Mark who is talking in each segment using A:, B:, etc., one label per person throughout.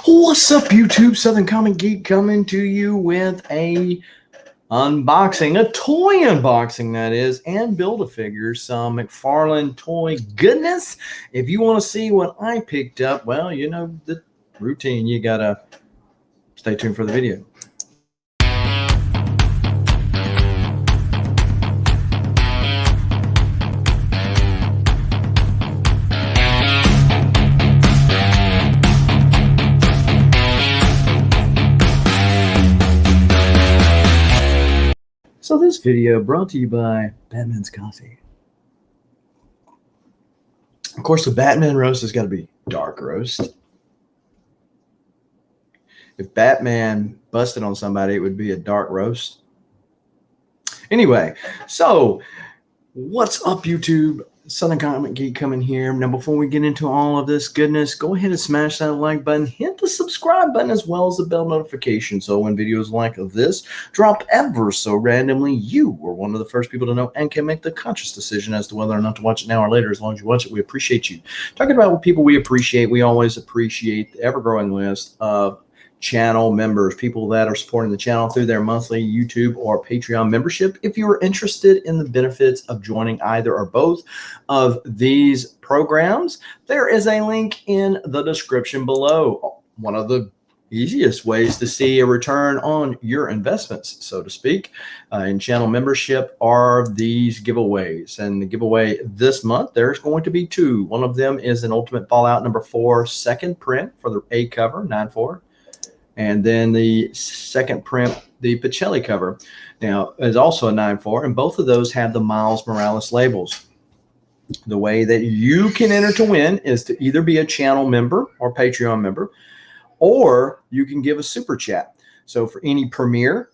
A: What's up, YouTube? Southern Comic Geek coming to you with a unboxing, a toy unboxing that is, and Build-A-Figure, some Mcfarlane toy goodness. If you want to see what I picked up, well, you know the routine. You gotta stay tuned for the video. So this video brought to you by Batman's Coffee. Of course, the Batman roast has got to be dark roast. If Batman busted on somebody, it would be a dark roast. Anyway, so what's up, YouTube? Southern Comic Geek coming here. Now, before we get into all of this goodness, go ahead and smash that like button. Hit the subscribe button as well as the bell notification. So when videos like this drop ever so randomly, you are one of the first people to know and can make the conscious decision as to whether or not to watch it now or later. As long as you watch it, we appreciate you. Talking about what people we appreciate, we always appreciate the ever-growing list of channel members, people that are supporting the channel through their monthly YouTube or Patreon membership. If you are interested in the benefits of joining either or both of these programs, there is a link in the description below. One of the easiest ways to see a return on your investments, so to speak, in channel membership are these giveaways. And the giveaway this month, there's going to be two. One of them is an Ultimate Fallout #4 second print for the A cover, 9/4. And then the second print, the Pacelli cover, now is also a 9/4, and both of those have the Miles Morales labels. The way that you can enter to win is to either be a channel member or Patreon member, or you can give a super chat. So for any premiere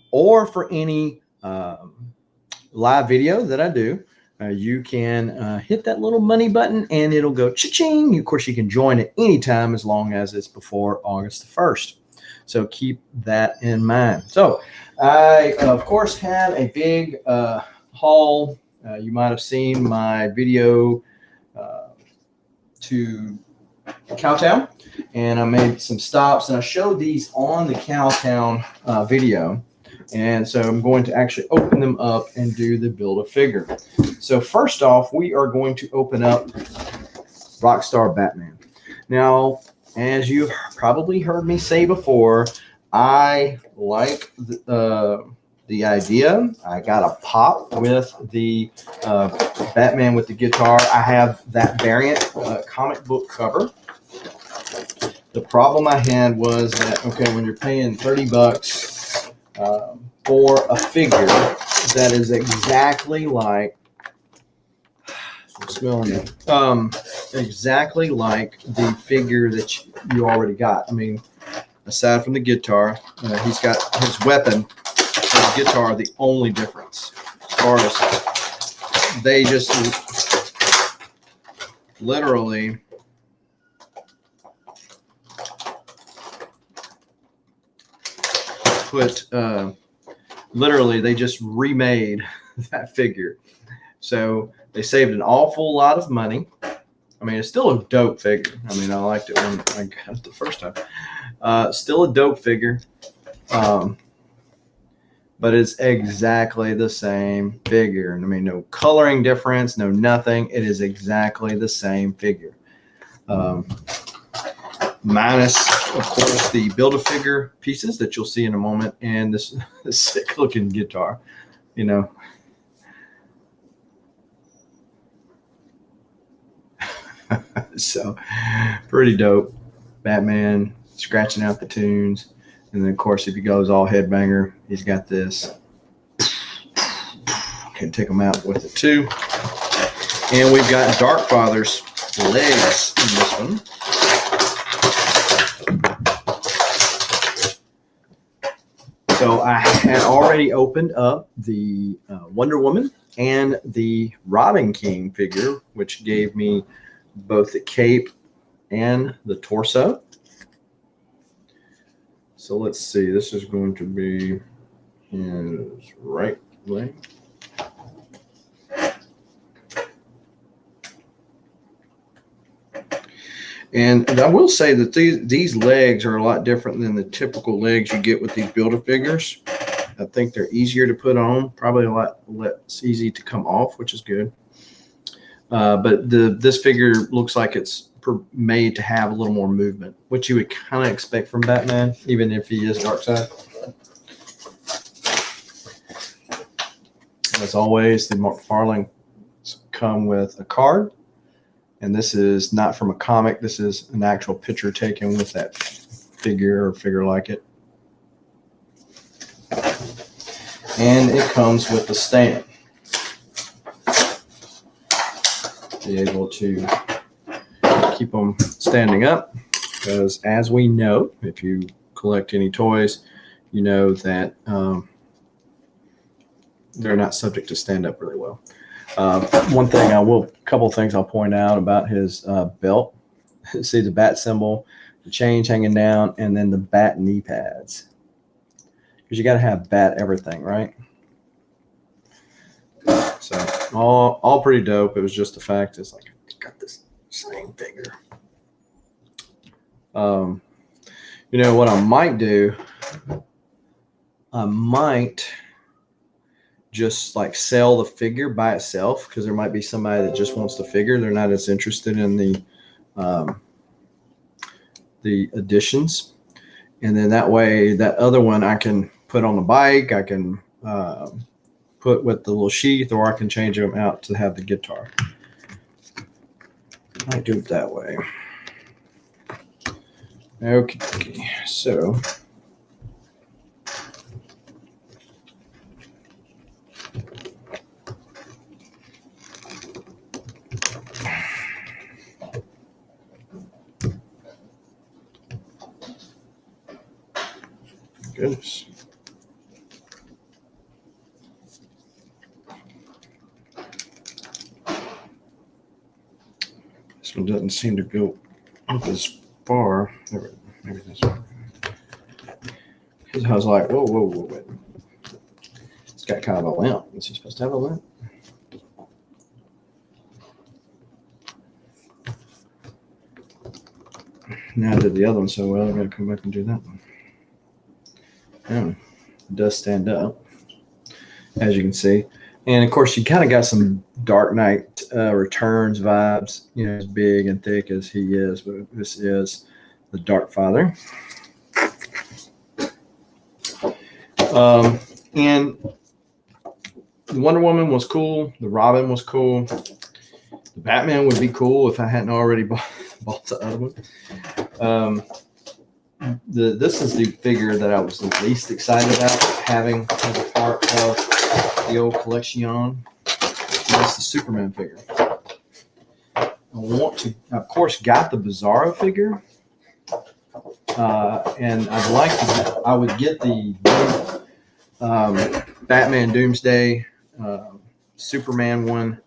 A: or for any live video that I do, you can hit that little money button and it'll go cha-ching. Of course, you can join at any time as long as it's before August the 1st. So keep that in mind. So I, of course, have a big haul. You might have seen my video to Cowtown, and I made some stops, and I showed these on the Cowtown video. And so I'm going to actually open them up and do the Build-A-Figure. So first off, we are going to open up Rockstar Batman. Now, as you've probably heard me say before, I like the idea. I got a pop with the Batman with the guitar. I have that variant comic book cover. The problem I had was that, okay, when you're paying $30 for a figure that is exactly like, I'm smelling it, exactly like the figure that you already got. I mean, aside from the guitar, he's got his weapon and the guitar are the only difference. As far as they just literally put literally they just remade that figure, so they saved an awful lot of money. I mean, it's still a dope figure. I mean, I liked it when I got it the first time. Still a dope figure, but it's exactly the same figure. I mean, no coloring difference, no nothing. It is exactly the same figure, minus, of course, the Build-A-Figure pieces that you'll see in a moment, and this sick looking guitar, you know. So pretty dope. Batman scratching out the tunes, and then of course, if he goes all headbanger, he's got this. Can take them out with it too. And we've got Darkfather's legs in this one. So I had already opened up the Wonder Woman and the Robin King figure, which gave me both the cape and the torso. So let's see. This is going to be his right leg. And I will say that these legs are a lot different than the typical legs you get with these Build-A-Figures. I think they're easier to put on, probably a lot less easy to come off, which is good. But this figure looks like it's made to have a little more movement, which you would kind of expect from Batman, even if he is Darkseid. As always, the Mcfarlane come with a card, and this is not from a comic. This is an actual picture taken with that figure or figure like it. And it comes with the stand. Be able to keep them standing up, because as we know, if you collect any toys, you know that they're not subject to stand up really well. One thing couple things I'll point out about his belt. See the bat symbol, the chains hanging down, and then the bat knee pads. Because you got to have bat everything, right? So all pretty dope. It was just the fact it's like I got this same figure. You know what I might do? I might just like sell the figure by itself, because there might be somebody that just wants the figure. They're not as interested in the additions, and then that way that other one I can put on the bike. I can put with the little sheath, or I can change them out to have the guitar. I might do it that way. Okay, so goodness. This one doesn't seem to go up as far. Maybe this one. Because I was like, whoa, wait. It's got kind of a limp. Is he supposed to have a limp? Now I did the other one so well, I gotta come back and do that one. Yeah, it does stand up, as you can see. And of course, you kind of got some Dark Knight Returns vibes, you know, as big and thick as he is, but this is the Dark Father. And Wonder Woman was cool. The Robin was cool. The Batman would be cool if I hadn't already bought the other one. This is the figure that I was the least excited about having as a part of the old collection. That's the Superman figure. I of course, got the Bizarro figure, and I would get the Batman Doomsday Superman one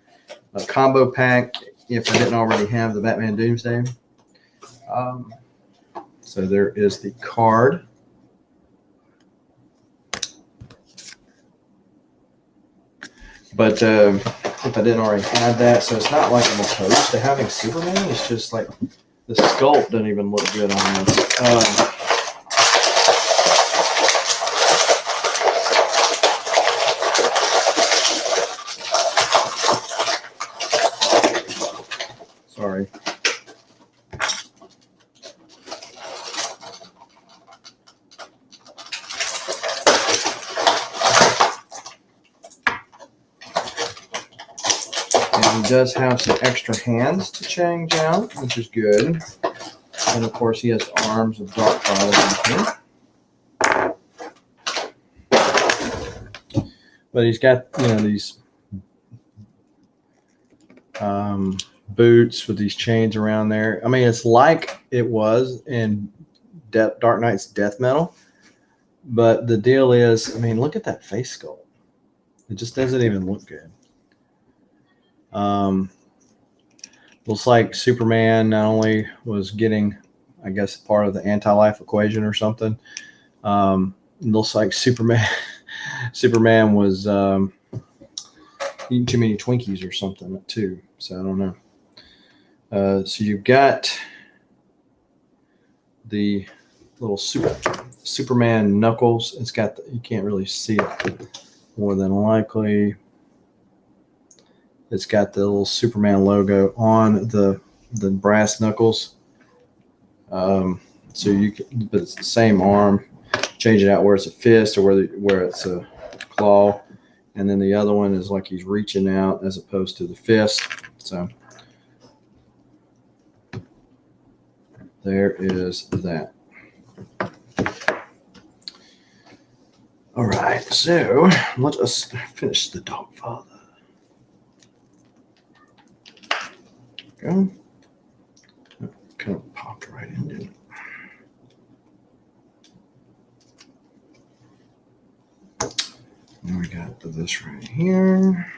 A: combo pack if I didn't already have the Batman Doomsday. So there is the card. But if I didn't already have that, so it's not like I'm opposed to having Superman. It's just like the sculpt doesn't even look good on this. Sorry. And he does have some extra hands to change out, which is good. And of course, he has arms of Dark Father in here. But he's got, you know, these boots with these chains around there. I mean, it's like it was in Dark Knight's Death Metal. But the deal is, I mean, look at that face sculpt. It just doesn't even look good. Looks like Superman not only was getting, I guess, part of the anti-life equation or something. Looks like Superman was eating too many Twinkies or something too. So I don't know. So you've got the little Superman knuckles. It's got you can't really see it more than likely. It's got the little Superman logo on the brass knuckles. So you can, but it's the same arm. Change it out where it's a fist or where it's a claw, and then the other one is like he's reaching out as opposed to the fist. So there is that. All right, so let us finish the Dogfather. Go. Kind of popped right in, didn't it? And we got this right here.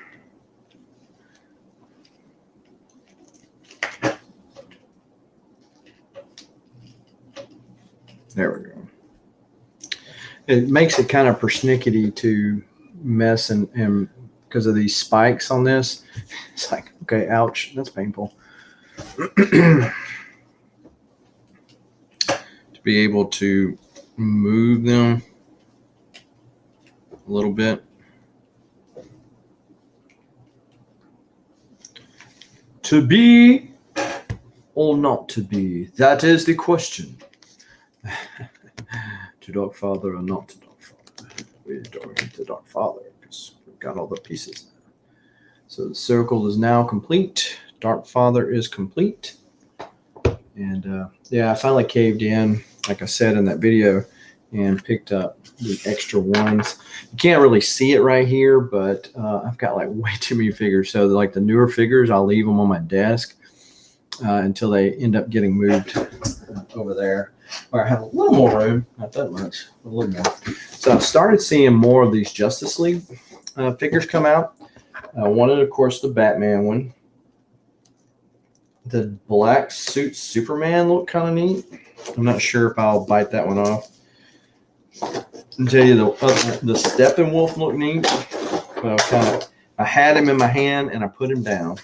A: There we go. It makes it kind of persnickety to mess and because of these spikes on this. It's like, okay, ouch, that's painful. To be able to move them a little bit. To be or not to be? That is the question. To Dogfather or not to Dogfather? We're going to Dogfather because we've got all the pieces. So the circle is now complete. Dogfather is complete. And yeah, I finally caved in, like I said in that video, and picked up the extra ones. You can't really see it right here, but I've got like way too many figures. So like the newer figures, I'll leave them on my desk until they end up getting moved over there, where I have a little more room, not that much, a little more. So I've started seeing more of these Justice League figures come out. I wanted, of course, the Batman one. The black suit Superman looked kind of neat. I'm not sure if I'll bite that one off. I'll tell you the Steppenwolf looked neat, but I had him in my hand and I put him down.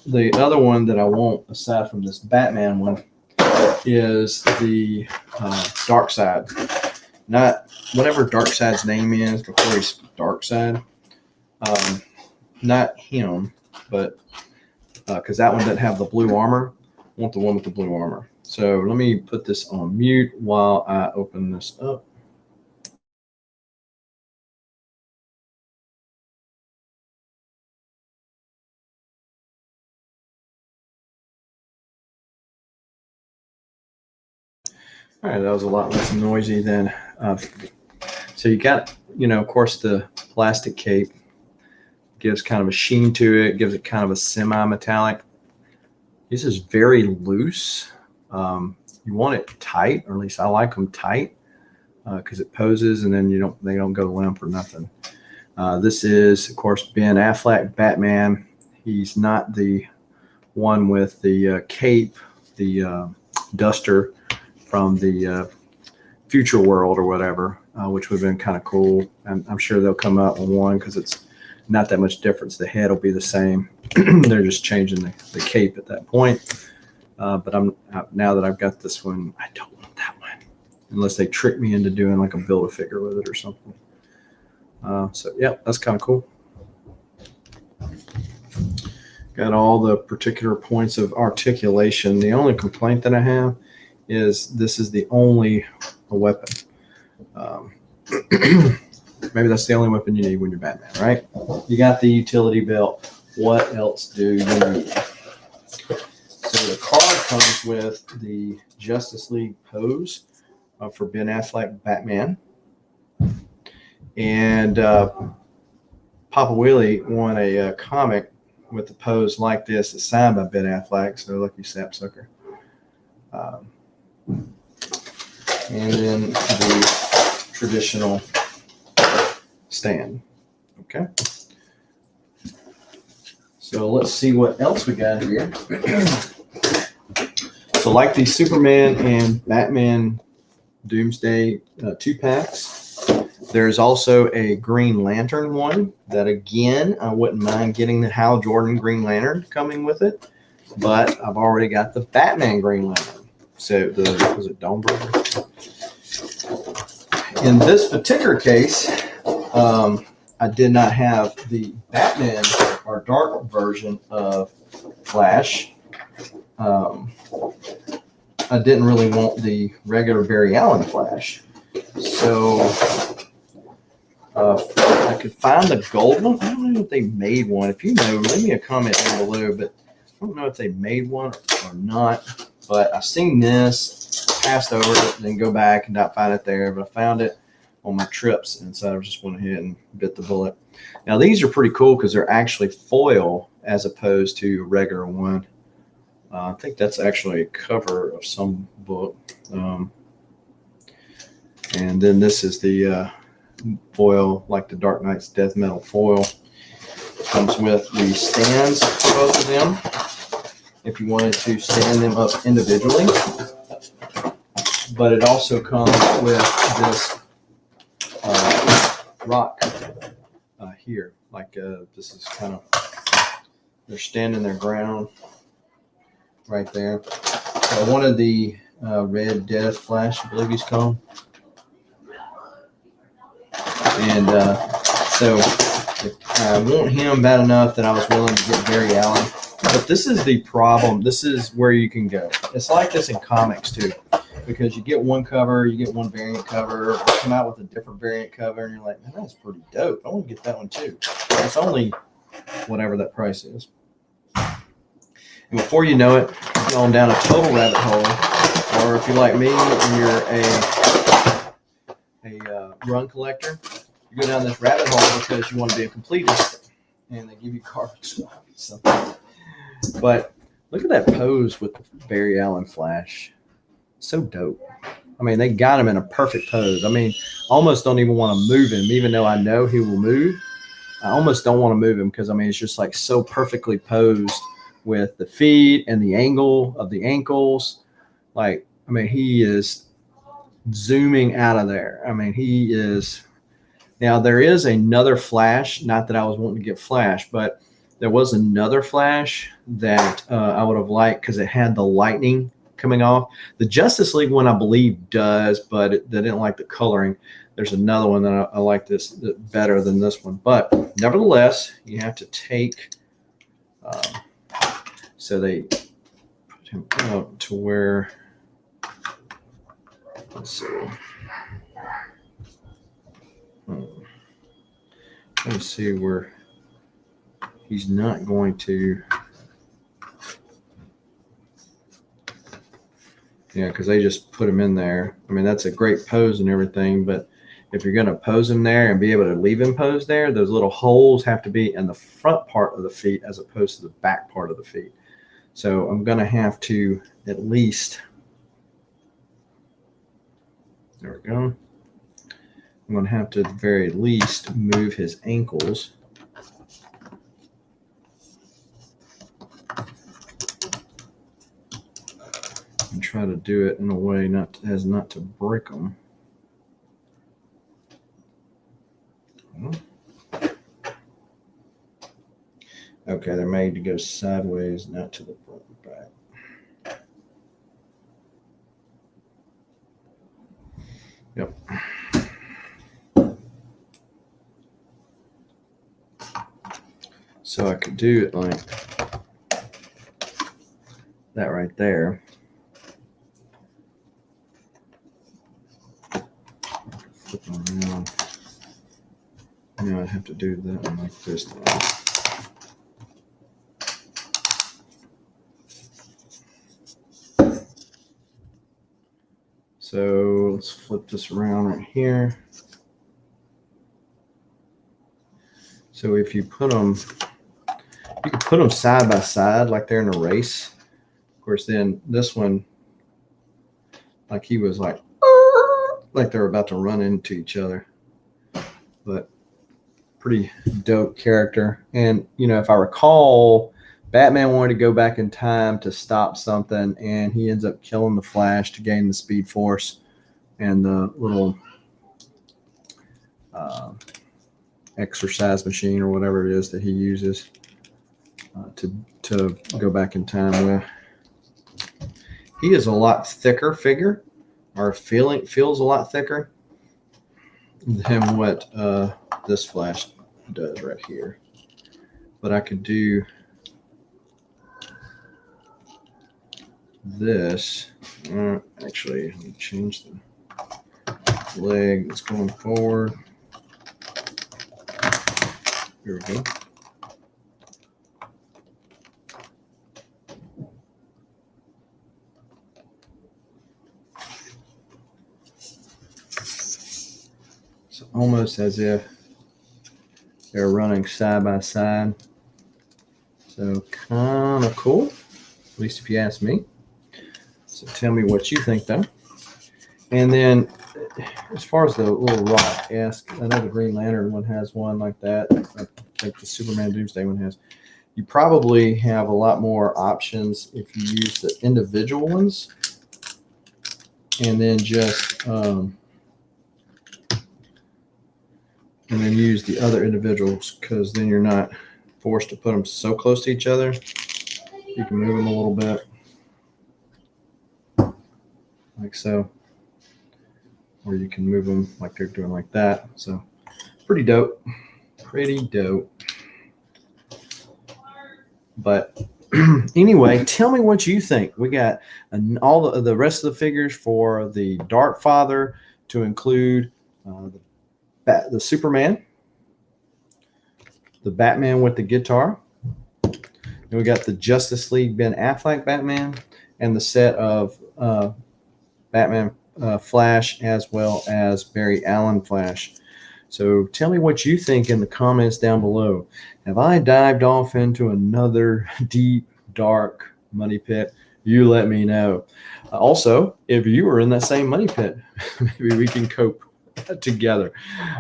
A: The other one that I want, aside from this Batman one, is the Darkseid. Not whatever Darkseid's name is before he's Darkseid. Not him, but because that one doesn't have the blue armor. I want the one with the blue armor. So let me put this on mute while I open this up. All right, that was a lot less noisy than. So you got, of course, the plastic cape gives kind of a sheen to it, gives it kind of a semi-metallic. This is very loose. You want it tight, or at least I like them tight, because it poses, and then they don't go limp or nothing. This is, of course, Ben Affleck, Batman. He's not the one with the cape, the duster from the future world or whatever, which would have been kind of cool. And I'm sure they'll come out with one because it's not that much difference. The head will be the same. They're just changing the cape at that point. But now that I've got this one, I don't want that one unless they trick me into doing like a Build-A-Figure with it or something. So yeah, that's kind of cool. Got all the particular points of articulation. The only complaint that I have is this is the only weapon. Maybe that's the only weapon you need when you're Batman, right? You got the utility belt. What else do you need? So the card comes with the Justice League pose for Ben Affleck Batman. And Papa Willie won a comic with the pose like this. It's signed by Ben Affleck, so lucky sapsucker. And then the traditional stand. Okay. So let's see what else we got here. So like the Superman and Batman Doomsday 2-packs, there's also a Green Lantern one that, again, I wouldn't mind getting the Hal Jordan Green Lantern coming with it, but I've already got the Batman Green Lantern. So was it Dawnbreaker? In this particular case, I did not have the Batman or dark version of Flash. I didn't really want the regular Barry Allen Flash. So I could find the gold one. I don't know if they made one. If you know, leave me a comment down below. But I don't know if they made one or not. But I seen this, passed over it, then go back and not find it there. But I found it on my trips, and so I just went ahead and bit the bullet. Now these are pretty cool because they're actually foil as opposed to regular one. I think that's actually a cover of some book. And then this is the foil, like the Dark Knight's Death Metal foil. Comes with the stands for both of them, if you wanted to stand them up individually. But it also comes with this rock here. Like this is kind of, they're standing their ground right there. One of the Red Death Flash, I believe he's called. And so I want him bad enough that I was willing to get Barry Allen. But this is the problem. This is where you can go. It's like this in comics too, because you get one cover, you get one variant cover, or come out with a different variant cover, and you're like, man, that's pretty dope. I want to get that one too. It's only whatever that price is. And before you know it, you're going down a total rabbit hole. Or if you're like me and you're a run collector, you go down this rabbit hole because you want to be a completist, and they give you cards. But look at that pose with the Barry Allen Flash. So dope. I mean, they got him in a perfect pose. I mean, I almost don't even want to move him, even though I know he will move. I almost don't want to move him because, I mean, it's just like so perfectly posed with the feet and the angle of the ankles. Like, I mean, he is zooming out of there. I mean, he is. Now, there is another Flash, not that I was wanting to get Flash, but there was another Flash that I would have liked because it had the lightning coming off. The Justice League one, I believe, does, but they didn't like the coloring. There's another one that I like this better than this one. But nevertheless, you have to take, so they put him up to where, let's see. Let me see where he's not going to. Yeah, because they just put him in there. I mean, that's a great pose and everything, but if you're going to pose him there and be able to leave him posed there, those little holes have to be in the front part of the feet as opposed to the back part of the feet. So I'm going to have to at least, there we go. I'm going to have to at the very least move his ankles. And try to do it in a way not to break them. Okay, they're made to go sideways, not to the front and back. Yep. So I could do it like that right there. Flip them around. Now I'd have to do that one like this now. So let's flip this around right here. So if you put them, you can put them side by side like they're in a race. Of course, then this one, like he was like they're about to run into each other. But pretty dope character. And, you know, if I recall, Batman wanted to go back in time to stop something, and he ends up killing the Flash to gain the Speed Force and the little exercise machine or whatever it is that he uses to go back in time with. He is a lot thicker figure, or feels a lot thicker than what this Flash does right here. But I could do this. Actually, let me change the leg that's going forward. Here we go. It's almost as if they're running side by side. So kind of cool, at least if you ask me. So tell me what you think though. And then as far as the little rock, ask, I know the Green Lantern one has one like that. I think the Superman Doomsday one has. You probably have a lot more options if you use the individual ones and then just and then use the other individuals, because then you're not forced to put them so close to each other. You can move them a little bit like so, or you can move them like they're doing like that. So pretty dope, pretty dope. But anyway, tell me what you think. We got all the rest of the figures for the Dark Father, to include the Superman, the Batman with the guitar. And we got the Justice League Ben Affleck Batman, and the set of Batman Flash, as well as Barry Allen Flash. So tell me what you think in the comments down below. Have I dived off into another deep, dark money pit? You let me know. Also, if you were in that same money pit, maybe we can cope together.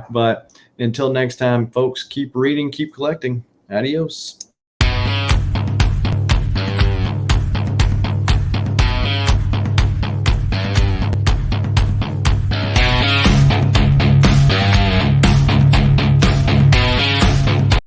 A: But until next time, folks, keep reading, keep collecting. Adios.